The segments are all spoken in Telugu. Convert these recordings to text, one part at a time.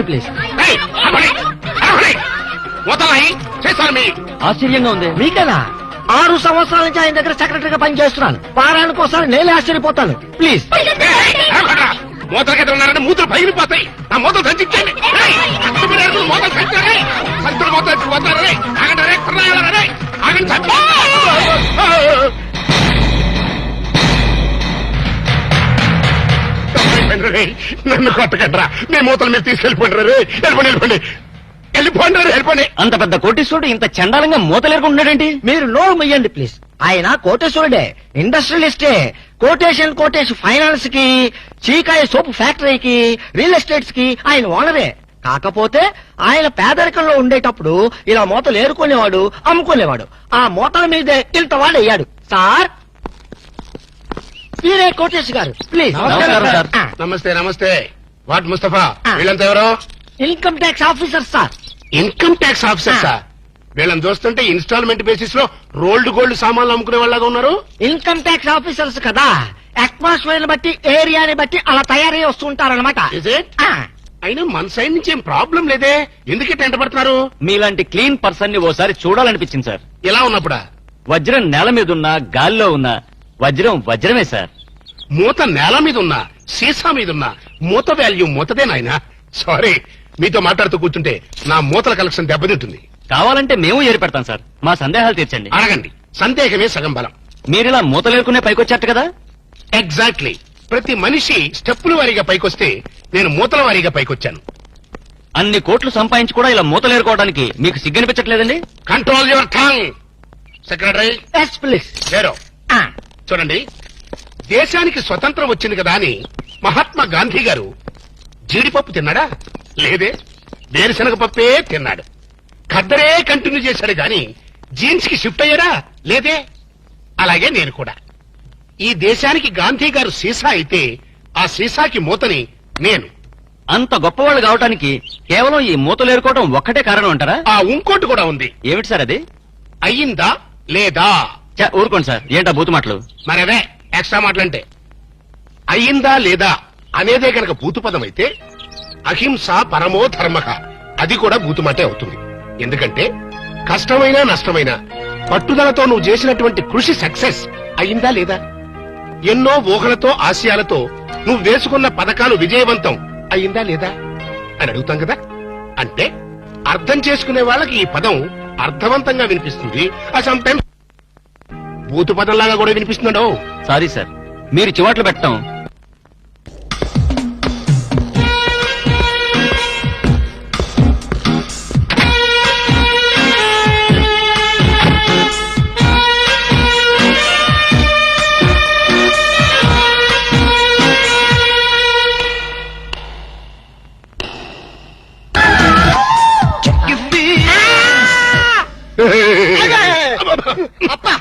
ప్లీజ్. ఆశ్చర్యంగా ఉంది. మీకేనా? 6 సంవత్సరాల నుంచి ఆయన దగ్గర సెక్రటరీగా పనిచేస్తున్నాను. వారానికి ఒకసారి నేనే ఆశ్చర్యపోతాను. ప్లీజ్. మూతలకి ఉన్నారంటే మూతలు పగిలిపోతాయి. నా మూతలు సంచించండి. మూతలు సంచారే సంచులు మూతలు పోతారే. ఆగండి కుర్రాడే ఆగండి. నన్ను కొట్టకండ్రా. మీ మూతలు మీరు తీసుకెళ్ళిపోండి. వెళ్ళిపోండి వెళ్ళిపోండి. అంత పెద్ద కోటీశ్వరుడు ఇంత చండాలంగా మూతలేరుకుంటున్నాడేంటి? మీరు నోరు మొయ్యండి ప్లీజ్. ఆయన కోటేశ్వరుడే, ఇండస్ట్రియలిస్టే. కోటేషన్ ఫైనాన్స్ కి, చీకాయ సోపు ఫ్యాక్టరీకి, రియల్ ఎస్టేట్స్ కి ఆయన ఓనరే. కాకపోతే ఆయన పేదరికంలో ఉండేటప్పుడు ఇలా మూతలు ఏరుకునేవాడు, అమ్ముకునేవాడు. ఆ మూతల మీదే ఇంత వాడు అయ్యాడు. సార్ మీరే కోటేష్ గారు, ప్లీజ్. నమస్కారం సార్. నమస్తే. వాట్ ముస్తఫా, వీళ్ళంతా ఎవరో? Income tax officer sir. Income tax officer sir. వీళ్ళని చూస్తుంటే ఇన్స్టాల్మెంట్ బేసిస్ లో రోల్డ్ గోల్డ్ సామాన్లు అమ్ముకునే వాళ్ళగా ఉన్నారు. ఇన్కమ్ ట్యాక్స్ ఆఫీసర్స్ కదా, అట్మాస్ఫియర్ బట్టి, ఏరియాని బట్టి అలా తయారై వస్తుంటారనమాట. అయినా మన సైడ్ నుంచి ఏం ప్రాబ్లం లేదే, ఎందుకే టెంట పడుతున్నారు? మీలాంటి క్లీన్ పర్సన్ ని ఓసారి చూడాలనిపించింది సార్. ఇలా ఉన్నప్పుడా? వజ్రం నేల మీద ఉన్నా, గాల్లో ఉన్నా వజ్రం వజ్రమే సార్. మూత నేల మీద ఉన్నా, సీసా మీద ఉన్నా మూత వాల్యూ మూతదే నాయనా. సారీ, మీతో మాట్లాడుతూ కూర్చుంటే నా మూతల కలెక్షన్ దెబ్బతింటుంది. కావాలంటే మేము ఏరి పెడతాం సార్. మా సందేహాలు తీర్చండి. అడగండి, సందేహమే సగం బలం. మీరిలా మూతలేరుకునే పైకొచ్చారట కదా? ఎగ్జాక్ట్లీ. ప్రతి మనిషి స్టెప్పుల వారీగా పైకొస్తే నేను మూతల వారీగా పైకొచ్చాను. అన్ని కోట్లు సంపాదించి కూడా ఇలా మూతలేరుకోవడానికి మీకు సిగ్గనిపించట్లేదండి? Control your tongue. Secretary yes please. లేరో చూడండి, దేశానికి స్వతంత్రం వచ్చింది కదా అని మహాత్మా గాంధీ గారు జీడిపప్పు తిన్నాడా? లేదే. వేరుశనగ పప్పే తిన్నాడు. ఖద్దరే కంటిన్యూ చేశాడు గాని జీన్స్ కి షిఫ్ట్ అయ్యాడా? లేదే. అలాగే నేను కూడా. ఈ దేశానికి గాంధీ గారు సీసా అయితే ఆ సీసాకి మూతని నేను. అంత గొప్పవాళ్ళు కావటానికి కేవలం ఈ మూతలేరుకోవడం ఒక్కటే కారణం అంటారా? ఇంకోటి కూడా ఉంది. ఏమిటి సార్ అది? అయ్యిందా లేదా? ఊరుకోండి సార్, ఏంటా బూతు మాటలు? మరదే ఎక్స్ట్రా మాటలంటే. అయ్యిందా లేదా అనేదే కనుక భూతు పదం అయితే అహింస పరమో ధర్మక అది కూడా భూతుమాటే అవుతుంది. ఎందుకంటే కష్టమైనా నష్టమైనా పట్టుదలతో నువ్వు చేసినటువంటి కృషి సక్సెస్ అయ్యిందా లేదా? ఎన్నో ఊహలతో ఆశయాలతో నువ్వు వేసుకున్న పథకాలు విజయవంతం అయ్యిందా లేదా అని అడుగుతాం కదా. అంటే అర్థం చేసుకునే వాళ్ళకి ఈ పదం అర్థవంతంగా వినిపిస్తుంది. సమ్ టైమ్స్ భూతు పదంలాగా కూడా వినిపిస్తున్నాడు. సారీ సార్, మీరు చివాట్లు పెట్టడం అప్పా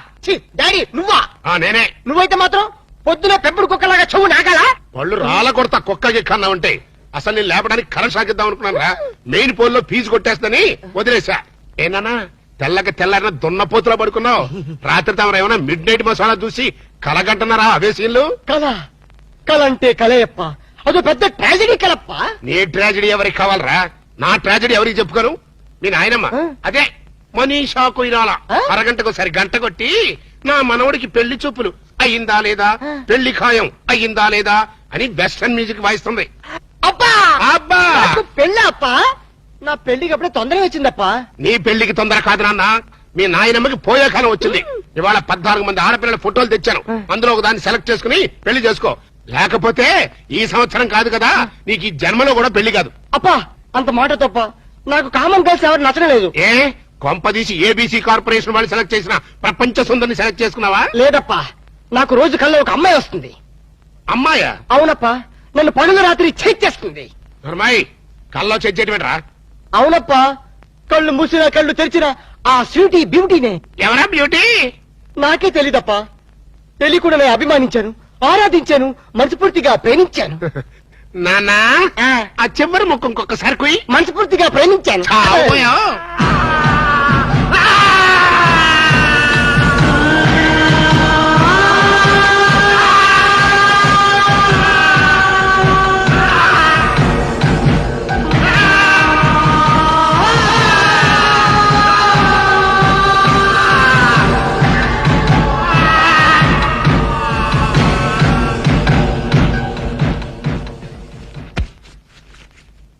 డాడీ నువ్వా? నేనే. నువ్వైతే మాత్రం పొద్దున పెంపుడు కుక్కలాగా చెవు నాగాలా? వాళ్ళు రాళ్ళ కొడతా కుక్కకి కన్నా ఉంటే అసలు నేను లేపడానికి కరెంట్ సాగిద్దాం అనుకున్నాను రా. మెయిన్ పోల్ లో ఫీజు కొట్టేస్తుందని వదిలేసా. ఏనానా తెల్లారిన దున్నపోతులా పడుకున్నావు? రాత్రి తమరు ఏమైనా మిడ్ నైట్ మసాలా చూసి కలగంటున్నారా? అవే సీన్లు. కలంటే కలయప్ప, అదో పెద్ద ట్రాజడీ కలప్ప. నీ ట్రాజడీ ఎవరికి కావాలరా? నా ట్రాజడీ ఎవరికి చెప్పుకోను? మీ నాయనమ్మ అదే మనీషా కొయిరాల అరగంటకు సరి గంట కొట్టి నా మనవడికి పెళ్లి చూపులు అయ్యిందా లేదా, పెళ్లి ఖాయం అయ్యిందా లేదా అని వెస్టర్న్ మ్యూజిక్ వాయిస్తుంది. అబ్బా అబ్బా పెళ్ళి అప్ప, నా పెళ్లికి అప్పుడే తొందరగా వచ్చిందప్పా. నీ పెళ్లికి తొందర కాదు నాన్న, మీ నాయనమ్మకి పోయే కాలం వచ్చింది. ఇవాళ 14 మంది ఆడపిల్లల ఫోటోలు తెచ్చాను. అందులో ఒక దాన్ని సెలెక్ట్ చేసుకుని పెళ్లి చేసుకో. లేకపోతే ఈ సంవత్సరం కాదు కదా, నీకు ఈ జన్మలో కూడా పెళ్లి కాదు. అప్పా అంత మాట తప్ప, నాకు కామన్ గర్ల్స్ ఎవరు నచ్చడం లేదు. ఏ కొంపదీసి ఏబీసీ కార్పొరేషన్ వాళ్ళు సెలెక్ట్ చేసిన ప్రపంచ సుందరిని సెలెక్ట్ చేసుకున్నావా? లేదప్పా, నాకు రోజు కల్లో ఒక అమ్మాయి వస్తుంది. అమ్మాయా? అవునప్పా, నన్ను పగలు రాత్రి చేస్తుంది. అమ్మాయి కల్లో చెయ్యటమేట్రా? అవునప్పా, కళ్ళు మూసినా కళ్ళు తెరిచినా ఆ స్వీటీ బ్యూటీనే. ఎవరా బ్యూటీ? నాకే తెలీదప్పా. తెలియకుండా నేను అభిమానించాను, ఆరాధించాను, మనస్ఫూర్తిగా ప్రేమించాను. నానా ఆ చివరి ముఖం ఇంకొకసారి కుయ్. మనస్ఫూర్తిగా ప్రేమించాను.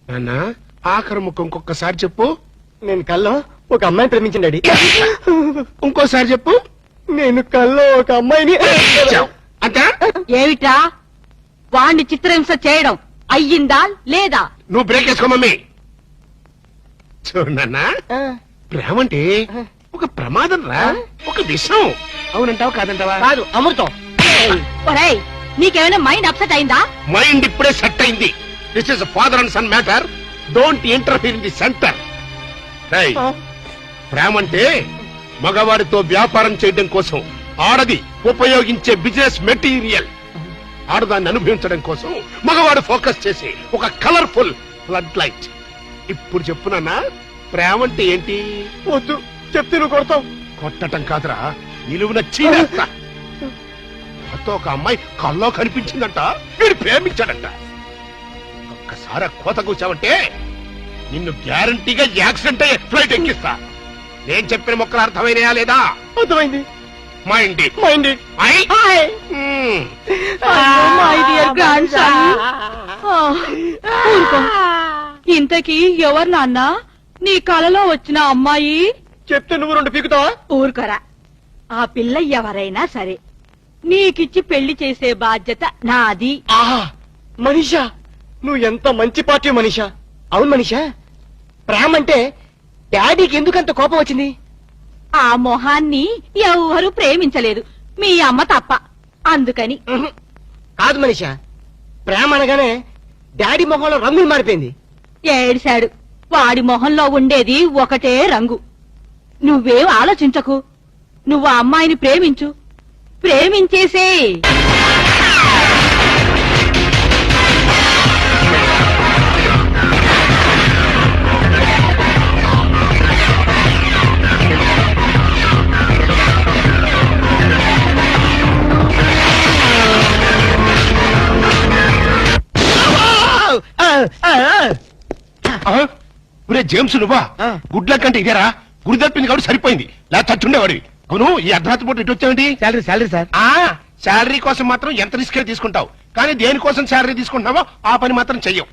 నాన్న ఆఖరి ముక్క ఇంకొకసారి చెప్పు. నేను కల్లో ఒక అమ్మాయిని ప్రేమించిన డాడీ. ఇంకోసారి చెప్పు. నేను కల్లో ఒక అమ్మాయిని అంతా ఏమిట్రా వాణ్ణి చిత్రహింస చేయడం అయ్యిందా లేదా? నువ్వు బ్రేక్ వేసుకో మమ్మీ. చూడు నాన్న, ప్రేమ అంటే ఒక ప్రమాదం రా, ఒక విషం. అవునంటావా కాదంటావా? కాదు, అమృతం. ఒరేయ్ నీకేమైనా మైండ్ అప్సెట్ అయిందా? మైండ్ ఇప్పుడే సెట్ అయింది. This is father and son matter. Don't interfere in the centre. ప్రేమ అంటే మగవాడితో వ్యాపారం చేయడం కోసం ఆడది ఉపయోగించే బిజినెస్ మెటీరియల్. ఆడదాన్ని అనుభవించడం కోసం మగవాడు ఫోకస్ చేసి ఒక కలర్ఫుల్ ఫ్లడ్ లైట్. ఇప్పుడు చెప్పునన్నా, ప్రేమ అంటే ఏంటి? వద్దు, చెప్తే నువ్వు కొడతావు. కొట్టటం కాదురా, నిలువున చీరేస్తా. కొత్త ఒక అమ్మాయి కల్లో కనిపించిందంట, వీడు ప్రేమించాడంట. ఒక్కసారి ఆ కోత కూర్చావంటే నిన్ను గ్యారంటీగా యాక్సిడెంట్ అయ్యే ఫ్లైట్ ఎక్కిస్తా. నేను చెప్పిన మొక్కలు అర్థమైనయా లేదా? అర్థమైంది. Mind mind. My dear grand son. ఇంతకీ ఎవరు నాన్న నీ కలలో వచ్చిన అమ్మాయి? చెప్తే నువ్వు రెండు పీకుతావా? ఊరుకోరా. ఆ పిల్ల ఎవరైనా సరే నీకిచ్చి పెళ్లి చేసే బాధ్యత నాది. ఆహా, మనీషా, నువ్వు ఎంత మంచి పార్టీ మనీషా. అవును మనీషా, ప్రేమ అంటే డాడీకి ఎందుకంత కోపం వచ్చింది? ఆ మొహాన్ని ఎవరు ప్రేమించలేదు, మీ అమ్మ తప్ప. అందుకని ఉహు. కాదు మనీషా, ప్రేమ అనగానే డాడీ మొహంలో రంగులు మారిపోయింది. ఏడిశాడు. వాడి మొహంలో ఉండేది ఒకటే రంగు. నువ్వేం ఆలోచించకు. నువ్వు ఆ అమ్మాయిని ప్రేమించు, ప్రేమించేసే. ఒరే జేమ్స్, నువ్వా? గుడ్ల కంటే ఇదేరా? గుడి తప్పింది కాబట్టి సరిపోయింది, లేదా చచ్చుండేవాడి. అవును, ఈ అర్ధరాత్రి పూట ఇటు వచ్చావేంటి? Salary sir. శాలరీ కోసం మాత్రం ఎంత రిస్క్ తీసుకుంటావు, కానీ దేనికోసం శాలరీ తీసుకుంటున్నావో ఆ పని మాత్రం చెయ్యవు.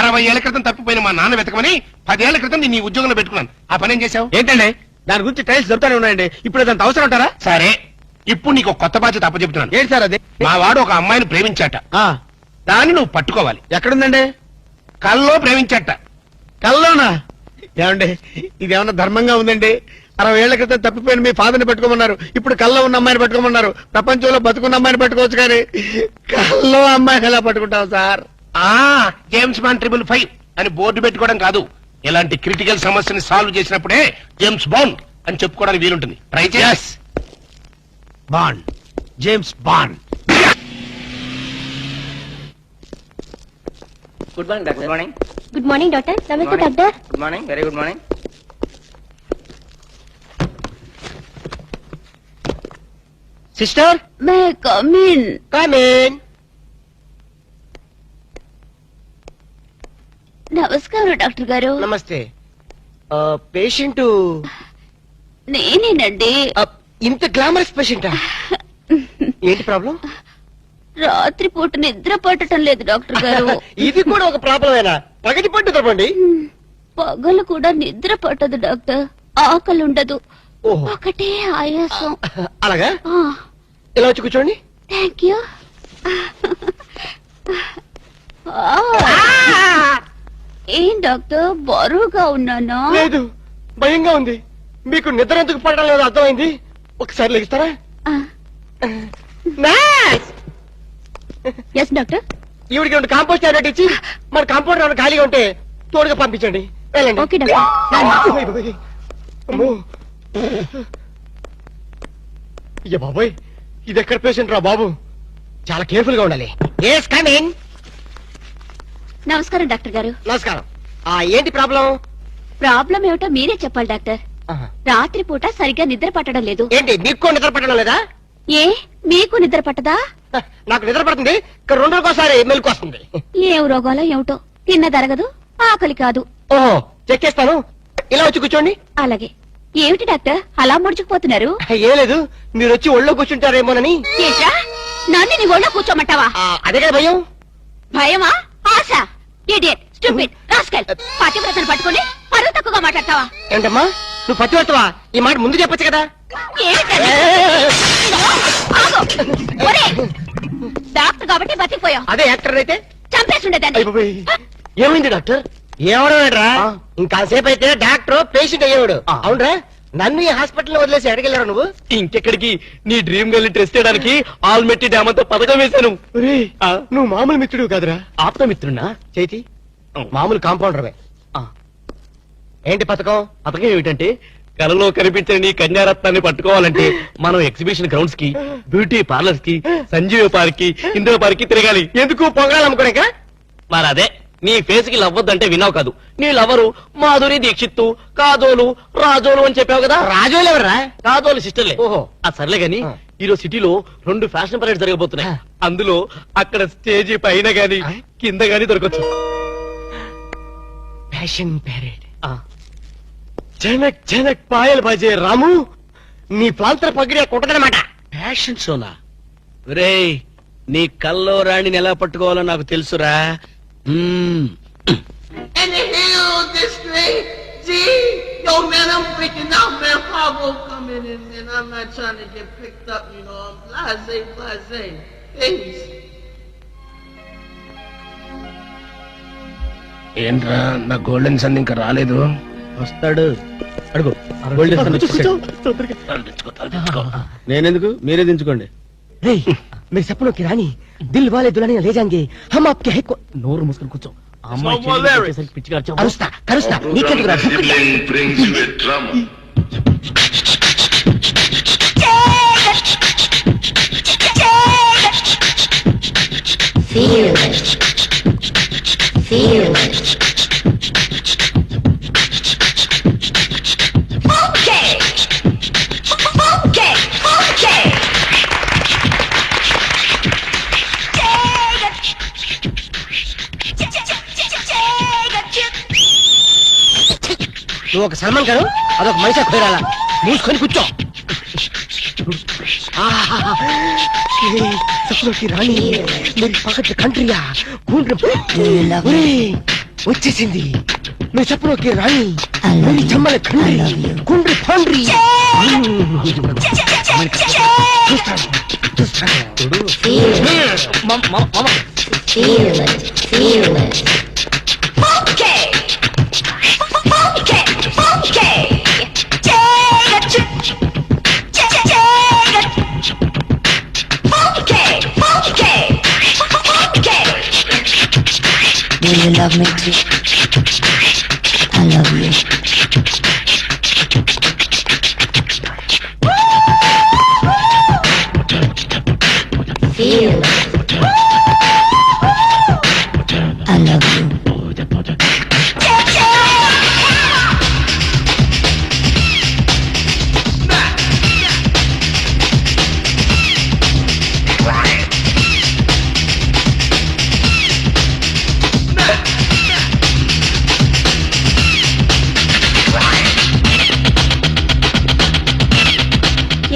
60 ఏళ్ల క్రితం తప్పిపోయిన మా నాన్న వెతకమని 10 ఏళ్ల క్రితం నేను ఈ ఉద్యోగంలో పెట్టుకున్నాను. ఆ పని ఏం చేశావు? ఏంటండి దాని గురించి టైల్స్ దొరుకుతానే ఉన్నాయండి. ఇప్పుడు దాంత అవసరం ఉంటారా? సరే, ఇప్పుడు నీకు ఒక కొత్త బాధ్యత అప్పచెప్తున్నాను. ఏంటి సార్ అది? మా వాడు ఒక అమ్మాయిని ప్రేమించాట, దాన్ని నువ్వు పట్టుకోవాలి. ఎక్కడుందండి? కల్లో ప్రేమించాట. కల్లోనా? ఏమండి, ఇదేమన్నా ధర్మంగా ఉందండి? 60 ఏళ్ల క్రితం తప్పిపోయిన మీ ఫాదర్ని పెట్టుకోమన్నారు, ఇప్పుడు కల్లో ఉన్న అమ్మాయిని పెట్టుకోమన్నారు. ప్రపంచంలో బతుకున్న అమ్మాయిని పెట్టుకోవచ్చు, కానీ కల్లో అమ్మాయిని ఎలా పట్టుకుంటావు సార్? జేమ్స్ బాండ్ 555 అని బోర్డు పెట్టుకోవడం కాదు, ఇలాంటి క్రిటికల్ సమస్యని సాల్వ్ చేసినప్పుడే జేమ్స్ బాండ్ అని చెప్పుకోవడానికి వీలుంటుంది. ట్రై చేస్. Bond, James bond. Good morning doctor. Good morning. Good morning doctor. నమస్తే doctor. Good morning, very good morning. Sister, may come in. Come in. నమస్కారం డాక్టర్ గారు. నమస్తే. పేషెంట్ నేనేనండి. ఇంత గ్లామరస్ పేషెంటా? ఏంటి ప్రాబ్లం? రాత్రిపూట నిద్ర పట్టడం లేదు డాక్టర్ గారు. ఇది కూడా ఒక ప్రాబ్లమేనా? పగటి పట్టు తప్పండి. పగలు కూడా నిద్ర పట్టదు డాక్టర్. ఆకలి ఉండదు, ఓహో, ఒకటే ఆయాసం. అలాగా? ఇలా వచ్చి కూర్చోండి. Thank you. ఏం డాక్టర్, బరువుగా ఉన్నానా? లేదు, భయంగా ఉంది. మీకు నిద్ర ఎందుకు పడడం లేదు అర్థమైంది. ఒకసారి లెగిస్తారా? Yes doctor. ఈవిడికి రెండు కాంపోస్ట్ టాబ్లెట్ ఇచ్చి మన కాంపౌండ్ ఏమైనా ఖాళీగా ఉంటే తోడుగా పంపించండి. వెళ్ళండి. Okay doctor. అమ్మో. అయ్య బాబోయ్, ఇది ఎక్కడ పేషెంట్ రా బాబు? చాలా కేర్ఫుల్ గా ఉండాలి. Yes coming. నమస్కారం డాక్టర్ గారు. నమస్కారం. ఏంటి ప్రాబ్లం? ప్రాబ్లం ఏమిటో మీరే చెప్పాలి డాక్టర్. రాత్రిపూట సరిగ్గా నిద్ర పట్టడం లేదు. ఏంటి మీకు నిద్ర పట్టడం లేదా? ఏ మీకు నిద్ర పట్టదా? నాకు నిద్ర పడుతుంది, ఇక్కడ 2 రోజుకోసారి మెలకు వస్తుంది. ఏం రోగాలో ఏమిటో, తిన్న తరగదు, ఆకలి కాదు. ఓహో, చెక్ చేస్తాను. ఇలా వచ్చి కూర్చోండి. అలాగే. ఏమిటి డాక్టర్ అలా ముడుచుకుపోతున్నారు? ఏం లేదు, మీరు వచ్చి ఒళ్ళో కూర్చుంటారేమోనని. ఏంట్రా, నన్ను నీ ఒళ్ళో కూర్చోమంటావా? అదే కదా భయం. భయమా, ఆశ? ఇడియట్ స్టూపిడ్ రాస్కల్ పతివ్రతను పట్టుకొని పరువు తక్కువగా మాట్లాడతావా? ఏంటమ్మా నువ్వు పతివర్తవా? ఈ మాట ముందు చెప్పొచ్చు కదా. ఏమిటది? ఆగు. ఒరేయ్, డాక్టర్ కాబట్టి బతికిపోయావు. అదే యాక్టర్ అయితే చంపేస్తుండేదాన్ని. ఏమైంది డాక్టర్? ఏమడరా ఇంకాసేపు అయితే డాక్టర్ పేషెంట్ అయ్యేవాడు. అవునరా, నన్ను ఈ హాస్పిటల్ వదిలేసి ఎడగెళ్ళారు నువ్వు? ఇంకెక్కడికి నీ డ్రీమ్ గర్ల్ టెస్ట్ చేయడానికి ఆల్మెట్టి డ్యామ్ తో పథకం వేశాను. నువ్వు మామూలు మిత్రుడు కాదురా, ఆప్తమిత్రున్నా చేతి మామూలు కాంపౌండర్వే. ఏంటి పథకం? పథకం ఏమిటంటే కలలో కనిపించని నీ కన్యారత్నాన్ని పట్టుకోవాలంటే మనం ఎగ్జిబిషన్ గ్రౌండ్స్ కి, బ్యూటీ పార్లర్స్ కి, సంజీవ పార్క్ కి, ఇందిరా పార్క్ కి తిరగాలి. ఎందుకు పొంగాలనుకోనిక? మరి అదే నీ ఫేస్ కి లవ్వద్దంటే విన్నావు కాదు. నీ లవరు మాధురి దీక్షిత్తు, కాదోలు, రాజోలు అని చెప్పావు కదా. రాజోలు ఎవర్రా? కాదోలు సిస్టర్లే. ఓహో. ఆ సర్లే గాని ఆ. ఈరోజు సిటీలో 2 ఫ్యాషన్ పరేడ్ జరగబోతున్నాయి. అందులో అక్కడ స్టేజీ పైన గాని కింద గాని దొరకచ్చు. Fashion parade. జనక్ జనక్ పాయల్ బాజే రాము. నీ ప్రాంతర పగిడే కుట్టదనమాట. ఫ్యాషన్ షోనా? రేయ్, నీ కల్లో రాణిని ఎలా పట్టుకోవాలో నాకు తెలుసురా. And the hell this thing, G, yo man, I'm freaking out, man. Fargo coming in, man. I'm not trying to get picked up, you know. I'm blase. Please. ఏంట్రా నా గోల్డెన్ సన్ ఇంకా రాలేదు? వస్తాడు. అడుగు. నేనెందుకు, మీరే దించుకోండి. మీరు సపనోं की रानी दिल वाले दुल्हनिया ले जाएंगे हम आपके है నోరు మూసుకొని కూర్చో. ఆ అమ్మాయి చెయ్యి వచ్చేసరికి పిచ్చిగా అరిచావు. కరుస్తా నీకెందుకు రా? brings you a drama. నువ్వు ఒక సల్మాన్ గారు, అదొక మనిషి కుదరాల. మూసుకొని కూర్చో. సపనోं की रानी मेरी पकड़ कंट्रिया వచ్చేసింది. మీ సపనों की रानी मेरी చమ్మల కండ్రి కుండ్రి పండ్రి. Do you love me too? I love you. Feel it. I love you.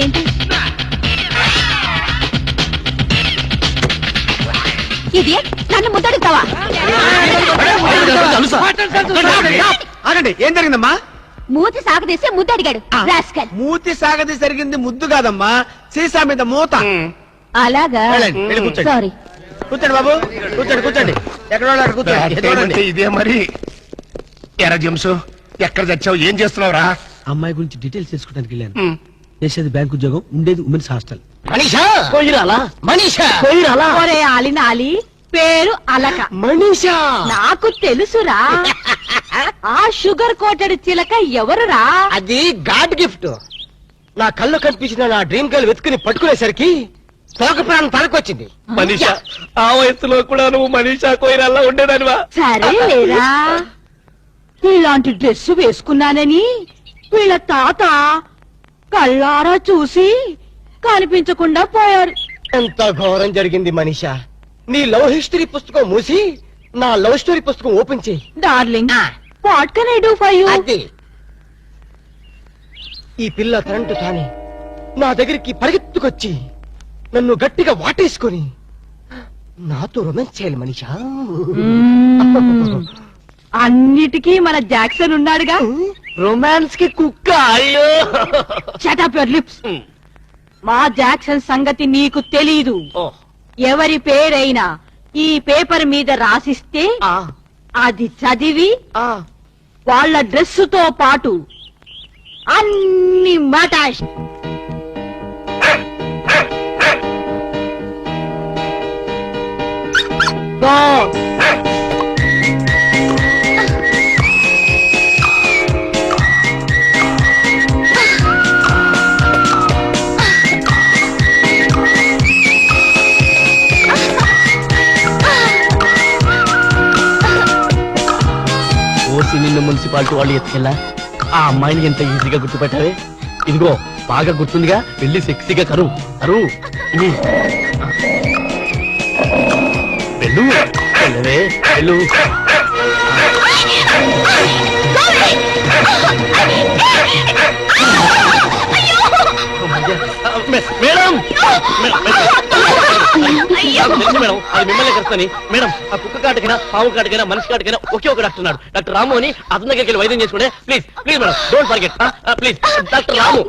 ఏంటి ఇడియట్? నన్ను ముద్దడుగుతావా? ఆగండి, ఏం జరిగిందమ్మా? మూతి సాగదీసి ముద్దడిగాడు రాస్కల్. మూతి సాగది జరిగింది ముద్దు కాదమ్మా, సీసా మీద మూత. అలాగా? వెళ్ళండి, వెళ్ళి కూర్చోండి. సారీ. కూర్చోండి బాబు, కూర్చోండి. ఎక్కడ వాళ్ళు అక్కడ కూర్చోండి. ఏమంటే ఇదే మరి. ఎరా జంసు, ఎక్కడ చచ్చావు? ఏం చేస్తున్నావురా? అమ్మాయి గురించి డీటెయిల్స్ తెలుసుకోవడానికి వెళ్ళాను. చేసేది బ్యాంక్ ఉద్యోగం, ఉండేది ఉమెన్స్ హాస్టల్. మనీషా కొయ్యిరాలా? మనీషా కొయ్యిరాలా? ఒరే ఆలినాలి, పేరు అలక. మనీషా నాకు తెలుసురా. ఆ షుగర్ కోటెడ్ చిలక ఎవరురా? అది గాడ్ గిఫ్ట్. నా కళ్ళు కనిపించిన నా డ్రీమ్ గర్ల్ వెతుకుని పట్టుకునేసరికి తోక ప్రాణం తలకొచ్చింది. మనీషా, ఆ వయసులో కూడా నువ్వు మనీషా కొయ్యిరాలా ఉండేదానివా? సరే లేరా, ఇలాంటి డ్రెస్ వేసుకున్నానని వీళ్ళ తాత కళ్ళారా చూసి కనిపించకుండా పోయారు. ఎంత ఘోరం జరిగింది మనీషా. నీ లవ్ హిస్టరీ పుస్తకం మూసి నా లవ్ స్టోరీ పుస్తకం ఓపెన్ చేయి. Darling, what can I do for you? అది ఈ పిల్ల తనంటు తానే నా దగ్గరికి పరిగెత్తుకొచ్చి నన్ను గట్టిగా వాటేసుకొని నాతో రొమాన్స్ చేయాలి మనిషా. అన్నిటికీ మన జాక్సన్ ఉన్నాడుగా. రొమాన్స్ కి కుక్క. అయ్యో షట్ అప్ యువర్ లిప్స్. మా జాక్సన్ సంగతి నీకు తెలీదు. ఎవరి పేరైనా ఈ పేపర్ మీద రాసిస్తే అది చదివి వాళ్ళ డ్రెస్సుతో పాటు అన్ని మటాష్. గో. ఓసి నిన్ను మున్సిపాలిటీ వాళ్ళు ఎత్తుకెళ్ళా ఆ అమ్మాయిని ఎంత ఈజీగా గుర్తుపెట్టావే. ఇదిగో బాగా గుర్తుందిగా, వెళ్ళి సెక్సీగా కరు కరు. వెళ్ళు వెళ్ళవే వెళ్ళు. మేడం మేడం అది మిమ్మల్ని కలుస్తాని. మేడం ఆ కుక్క కాటుకైనా పాము కాటుకైనా మనిషి కాటుకైనా ఒకే ఒక డాక్టర్ ఉన్నాడు, డాక్టర్ రాము అని. అతని దగ్గరికి వెళ్ళి వైద్యం చేసుకుంటే please please madam don't forget please. Doctor Ramu.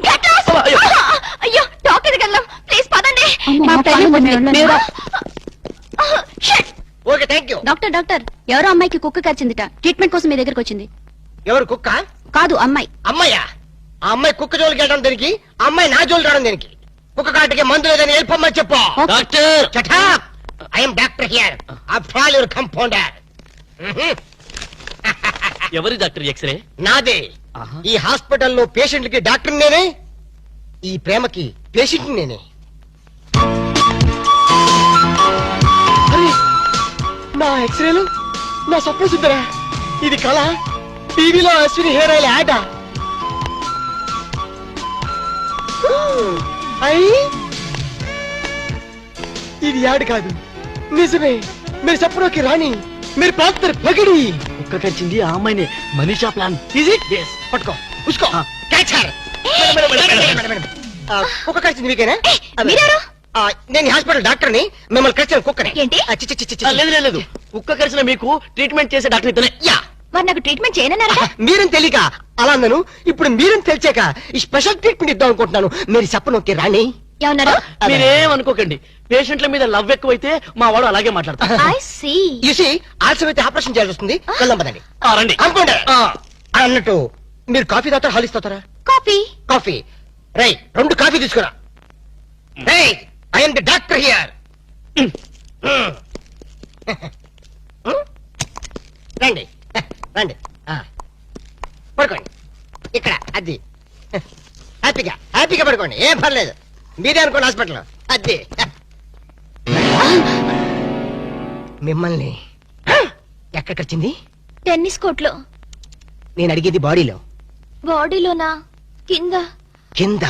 అయ్యో డాక్టర్ దగ్గర ప్లీజ్ పదండి. Okay thank you. Doctor doctor ఎవరో అమ్మాయికి కుక్క కరిచిందిట, ట్రీట్మెంట్ కోసం మీ దగ్గరకు వచ్చింది. ఎవరు కుక్క? కాదు అమ్మాయి. అమ్మాయ్యా? ఆ అమ్మాయి కుక్క జోలికి వెళ్ళడం దేనికి? ఆ అమ్మాయి నా జోలికి రావడం దేనికి? కుక్క కాటికి మందు లేదని వెళ్ళిపోమ్మని చెప్పు. Doctor I'm doctor here. After all your compounder. ఎవరి డాక్టర్ ఎక్స్రే? నాదే. ఈ హాస్పిటల్లో పేషెంట్లకి డాక్టర్ నేనే, ఈ ప్రేమకి పేషెంట్ నేనే. నా ఎక్స్రేలు నా స్వప్న సుందరా. ఇది కళ. టీవీలో అశ్విని హెయిర్ ఆయిల్ యాడ్. ఇది యాడ్ కాదు, నిజమే. మీరు స్వప్నకి రాణి, మీరు పాత్ర పగిడి. కుక్క కరిచింది ఆ అమ్మాయిని. మనీషా ప్లాన్. పట్టుకో ఉసుకో. Catch her. కుక్క కరిచింది మీకేనా? మీరెవరు? నేను హాస్పిటల్ డాక్టర్ని. మిమ్మల్ని కరిచిన కుక్కని. ఏంటి? లేదు లేదు లేదు, కుక్క కరిచిన మీకు ట్రీట్మెంట్ చేసే డాక్టర్ ఇతనే. యా. మరి నాకు ట్రీట్మెంట్ చేయనన్నారా? మీరేం తెలియక అలా అన్నాను. ఇప్పుడు మీరేం తెలిసాక ఈ స్పెషల్ ట్రీట్మెంట్ ఇద్దాం అనుకుంటున్నాను. మీరు చెప్పనొక్కి రాణి. ఏమన్నారు? మీరేమనుకోకండి, పేషెంట్ల మీద లవ్ ఎక్కువైతే మా వాడు అలాగే మాట్లాడతారు. I see. యూసి ఆలస్యం అయితే ఆపరేషన్ చేయాల్సి వస్తుంది. వెళ్దాం పదండి. రండి. కంపౌండర్ అన్నట్టు మీరు కాఫీ తాగుతారా హాలిస్ తాగుతారా? కాఫీ. కాఫీ. రై 2 కాఫీ తీసుకురా. రై ఐఎమ్ ది డాక్టర్ హియర్. రండి రండి. పడుకోండి ఇక్కడ. అది హ్యాపీగా హ్యాపీగా పడుకోండి, ఏం పర్లేదు. మీరే అనుకోండి హాస్పిటల్. అది మిమ్మల్ని ఎక్కడికి వచ్చింది? టెన్నిస్ కోర్ట్లో. నేను అడిగేది బాడీలో. బాడీలోనా? కింద. కింద.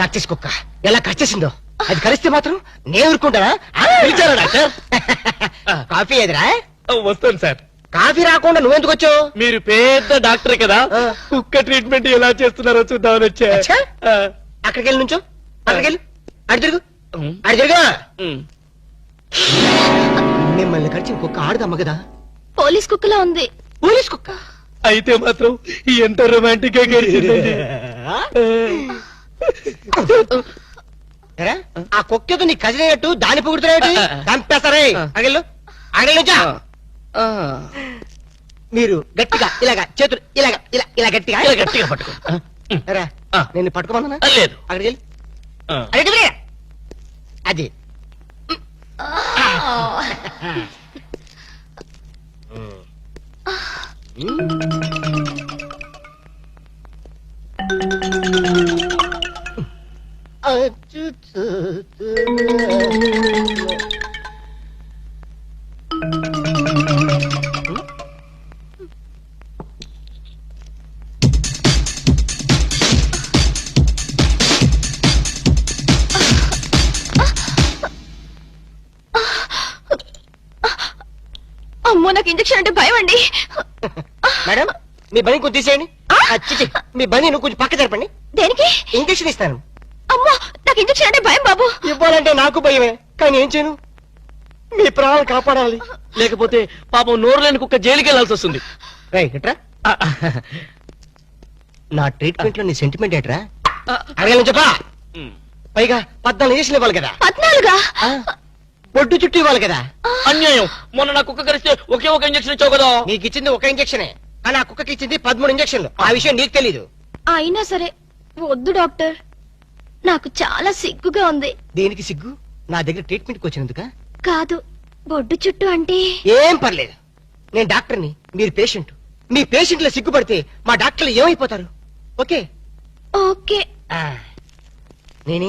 రాక్షసి కుక్క ఎలా కరిచేసిందో. అది కరిస్తే మాత్రం నేను ఊరుకుంటానా? పిలిచారా డాక్టర్? కాఫీ ఎదురా? వస్తాను సార్. కాఫీ రాకుండా నువ్వెందుకు వచ్చావు? మీరు పెద్ద డాక్టర్ కదా, కుక్క ట్రీట్మెంట్ ఎలా చేస్తున్నారో చూద్దామని వచ్చా. అచ్చా? అక్కడికి వెళ్ళి నుంచో. అక్కడికి వెళ్ళి అడి తిరుగు. అడి తిరుగు. మిమ్మల్ని కరిచిన కుక్క ఆడదమ్మ కదా? పోలీస్ కుక్కలా ఉంది. పోలీస్ కుక్క అయితే మాత్రం ఎంత రొమాంటిక్ గా గడిచిందండి. ఎరా, ఆ కుక్కతో నీ కజినట్టు దాని పొగుడుతున్నాయి. చంపేస్తారే. అగలు అగలుచా. మీరు గట్టిగా ఇలాగా చేతులు ఇలాగా ఇలా ఇలా గట్టిగా ఇలా గట్టిగా పట్టుకో. ఎరా, నేను పట్టుకోమన్నా? లేదు. అక్కడికి వెళ్ళి అక్కడికి వెళ్ళి. అది అమ్మో నాకు ఇంజక్షన్ అంటే భయం అండి. మేడం మీ బని కొంచెం తీసేయండి. మీ బని నువ్వు కొంచెం పక్క జరపండి. దేనికి? ఇంజక్షన్ ఇస్తాను. అమ్మో నాకు నాకు ఇంజక్షన్ అంటే భయం బాబు. ఇవ్వాలంటే నాకు భయమే, కానీ ఏం చేయను, మీ ప్రాణాలు కాపాడాలి. లేకపోతే పాపం నోరు లేని కుక్క జైలుకి వెళ్లాల్సి వస్తుంది. ఎట్రా నా ట్రీట్మెంట్ లో నీ సెంటిమెంట్ ఏట్రా అడగాలని చెప్పా. పైగా 14 ఇంజక్షన్ ఇవ్వాలి కదా, 14గా? పొట్టు చుట్టూ ఇవ్వాలి కదా. అన్యాయం. మొన్న నా కుక్క కరిస్తే ఒకే ఒక ఇంజక్షన్ ఇచ్చావు కదా. నీకు ఇచ్చింది ఒక ఇంజక్షనే, కానీ ఆ కుక్కకి ఇచ్చింది 13 ఇంజక్షన్లు. ఆ విషయం నీకు తెలీదు. అయినా సరే వద్దు డాక్టర్, నాకు చాలా సిగ్గుగా ఉంది. దేనికి సిగ్గు? నా దగ్గర ట్రీట్మెంట్కి వచ్చినందుక? కాదు, బొడ్డు చుట్టూ అంటే. ఏం పర్లేదు, నేను డాక్టర్ని, మీరు పేషెంట్. మీ పేషెంట్ల సిగ్గుపడితే మా డాక్టర్లు ఏమైపోతారు? Okay okay. నేనే